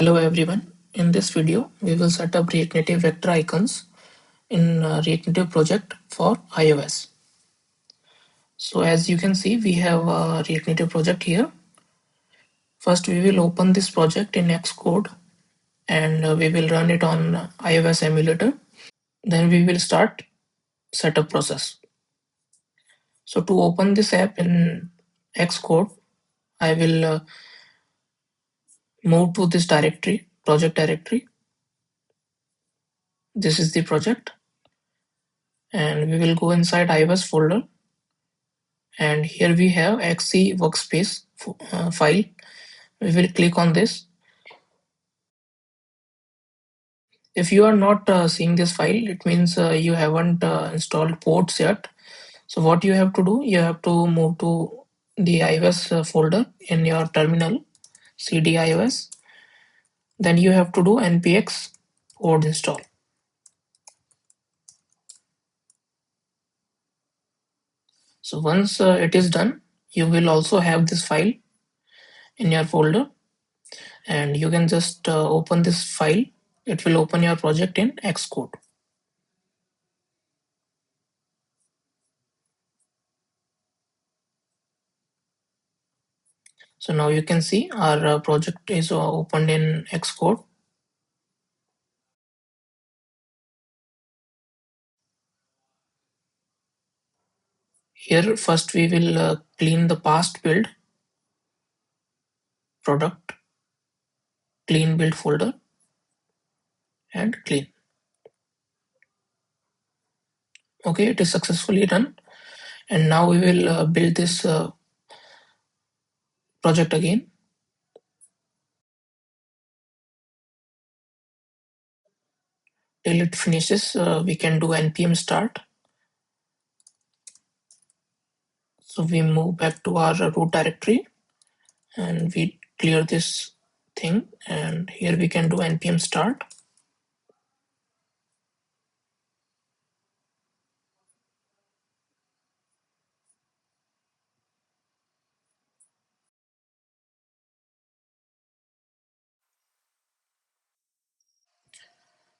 Hello everyone. In this video, we will set up React Native vector icons in React Native project for iOS. So as you can see, we have a React Native project here. First, we will open this project in Xcode and we will run it on iOS emulator. Then we will start setup process. So to open this app in Xcode, I will move to this directory, project directory. This is the project and we will go inside iOS folder, and here we have XC workspace file. We will click on this. If you are not seeing this file, it means you haven't installed ports yet. So what you have to do, you have to move to the iOS folder in your terminal, cd iOS. Then you have to do npx port install. So once it is done, you will also have this file in your folder, and you can just open this file. It will open your project in Xcode. So now you can see our project is opened in Xcode. Here first we will clean the past build, product, clean build folder, and clean. Okay, it is successfully done. And now we will build this project again. Till it finishes, we can do npm start. So we move back to our root directory and we clear this thing, and here we can do npm start.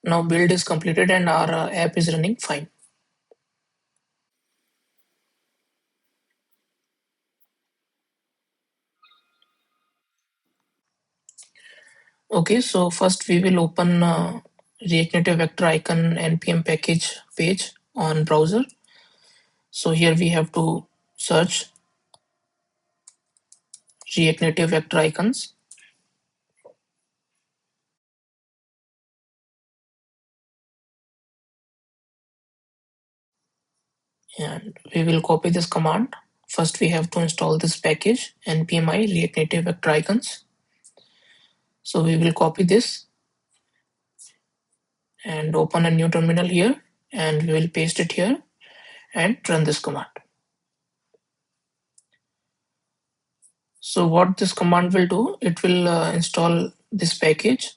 Now build is completed and our app is running fine. Okay, so first we will open React Native vector icon npm package page on browser. So here we have to search React Native vector icons. And we will copy this command. First we have to install this package npmi React Native vector icons. So we will copy this and open a new terminal here, and we will paste it here and run this command. So what this command will do, it will install this package.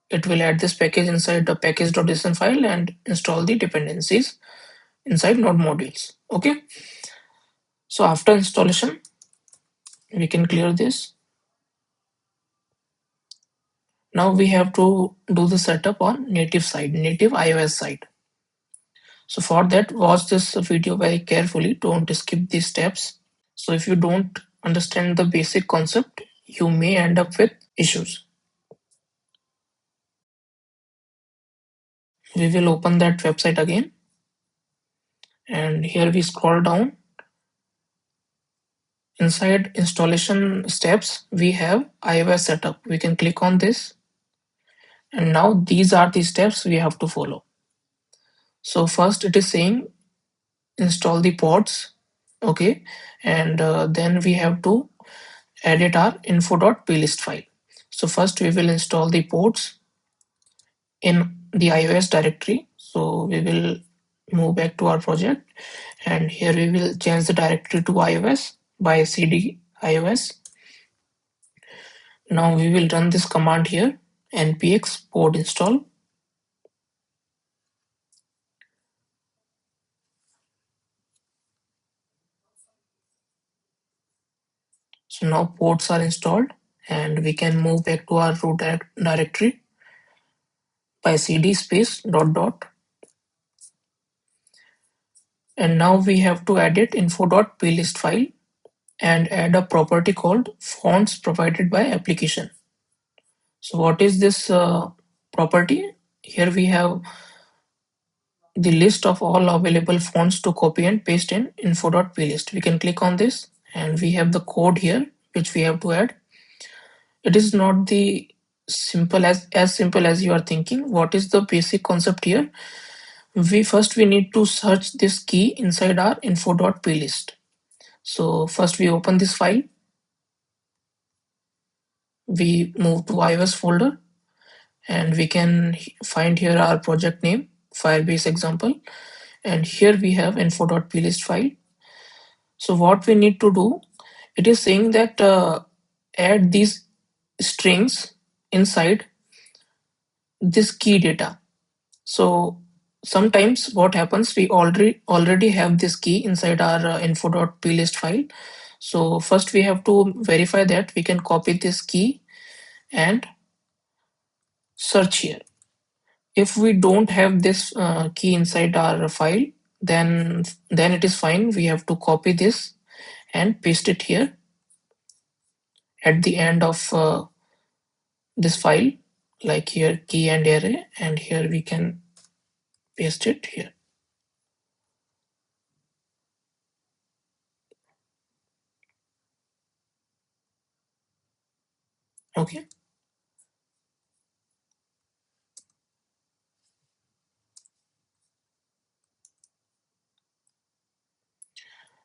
It will add this package inside the package.json file and install the dependencies inside node modules. Okay. So after installation, we can clear this. Now we have to do the setup on native side, native iOS side. So for that, watch this video very carefully. Don't skip these steps. So if you don't understand the basic concept, you may end up with issues. We will open that website again. And here we scroll down. Inside installation steps, we have iOS setup. We can click on this. And now these are the steps we have to follow. So first it is saying install the pods. Okay. And then we have to edit our info.plist file. So first we will install the pods in the iOS directory. So we will move back to our project, and here we will change the directory to iOS by cd iOS. Now we will run this command here, npx pod install. So now pods are installed, and we can move back to our root directory by cd space dot dot. And now we have to edit info.plist file and add a property called fonts provided by application. So what is this property? Here we have the list of all available fonts to copy and paste in info.plist. We can click on this and we have the code here which we have to add. It is not the simple as you are thinking. What is the basic concept here? We need to search this key inside our info.plist. So first we open this file, we move to iOS folder, and we can find here our project name, Firebase example, and here we have info.plist file. So what we need to do, it is saying that add these strings inside this key data. So sometimes what happens, we already have this key inside our info.plist file. So first we have to verify that we can copy this key and search here. If we don't have this key inside our file, then it is fine. We have to copy this and paste it here at the end of this file, like here key and array, and here we can paste it here. Okay.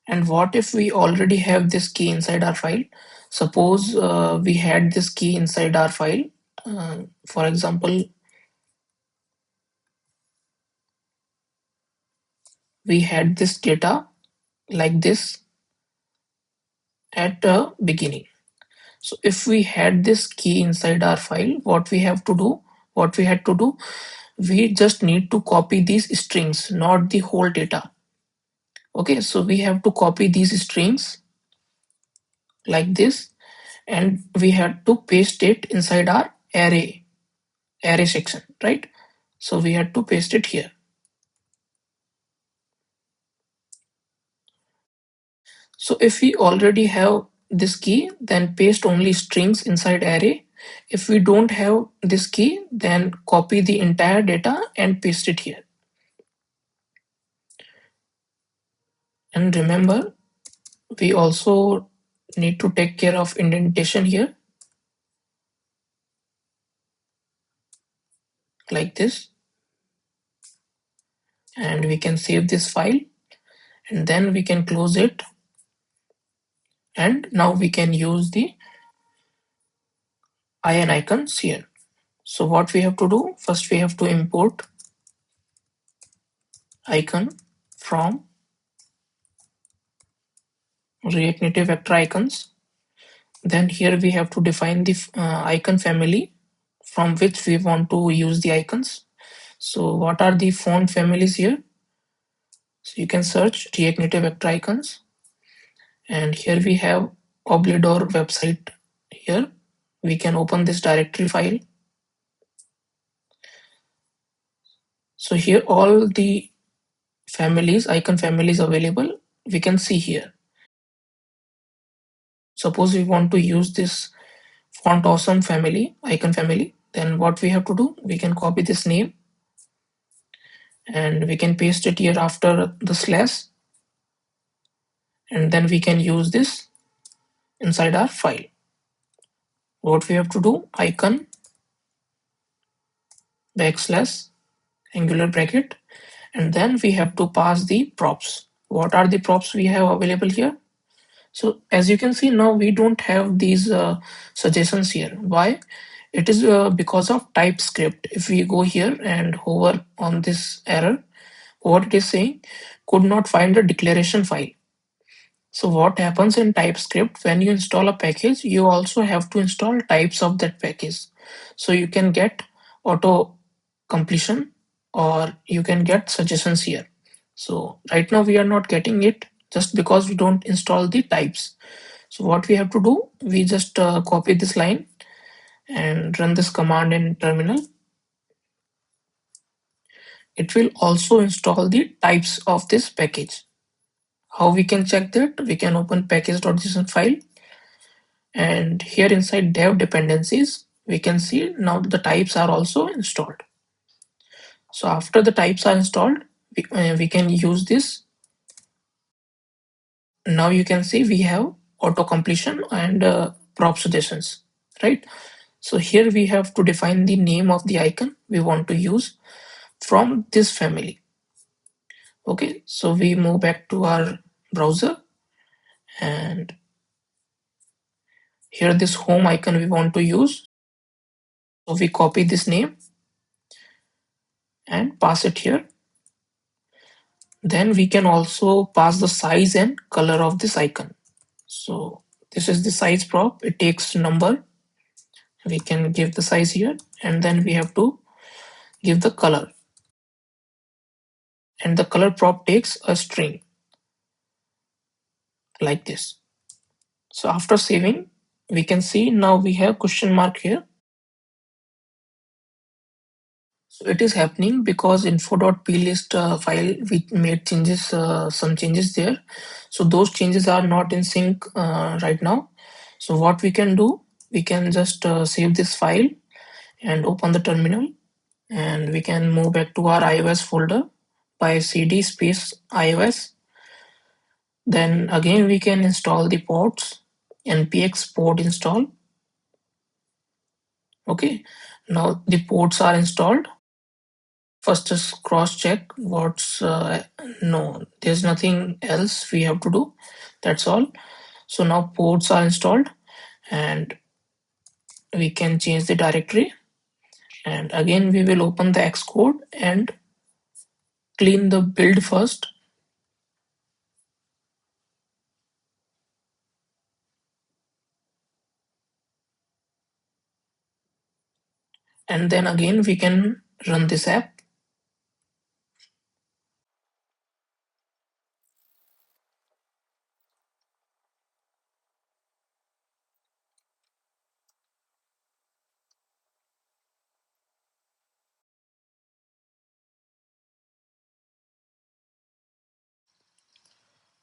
And what if we already have this key inside our file? Suppose we had this key inside our file. For example, we had this data like this at the beginning. So if we had this key inside our file, what we had to do, we just need to copy these strings, not the whole data. Okay, so we have to copy these strings like this, and we have to paste it inside our array section, right? So we had to paste it here. So if we already have this key, then paste only strings inside array. If we don't have this key, then copy the entire data and paste it here. And remember, we also need to take care of indentation here, like this. And we can save this file, and then we can close it. And now we can use the iron icons here. So what we have to do, first we have to import icon from React Native vector icons. Then here we have to define the icon family from which we want to use the icons. So what are the font families here? So you can search React Native vector icons, and here we have Obligor website here. We can open this directory file. So here all the icon families available, we can see here. Suppose we want to use this font awesome family, icon family, then what we have to do, we can copy this name and we can paste it here after the slash, and then we can use this inside our file. What we have to do, icon backslash angular bracket, and then we have to pass the props. What are the props we have available here? So as you can see, now we don't have these suggestions here. Why? It is because of TypeScript. If we go here and hover on this error, what it is saying, could not find a declaration file. So what happens in TypeScript, when you install a package, you also have to install types of that package. So you can get auto completion or you can get suggestions here. So right now we are not getting it just because we don't install the types. So what we have to do, we just copy this line and run this command in terminal. It will also install the types of this package. How we can check that? We can open package.json file, and here inside dev dependencies, we can see now the types are also installed. So after the types are installed, we can use this. Now you can see we have auto completion and prop suggestions, right? So here we have to define the name of the icon we want to use from this family. Okay, so we move back to our browser, and here this home icon we want to use. So we copy this name and pass it here. Then we can also pass the size and color of this icon. So this is the size prop. It takes number. We can give the size here, and then we have to give the color. And the color prop takes a string like this. So after saving, we can see now we have question mark here. So it is happening because info.plist file we made changes, some changes there. So those changes are not in sync right now. So what we can do, we can just save this file and open the terminal, and we can move back to our iOS folder by cd space iOS. Then again we can install the ports, npx port install. Okay, now the ports are installed. First just cross check what's no, there's nothing else we have to do. That's all. So now ports are installed, and we can change the directory. And again we will open the Xcode and clean the build first. And then again we can run this app.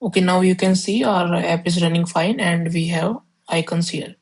Okay, now you can see our app is running fine and we have icons here.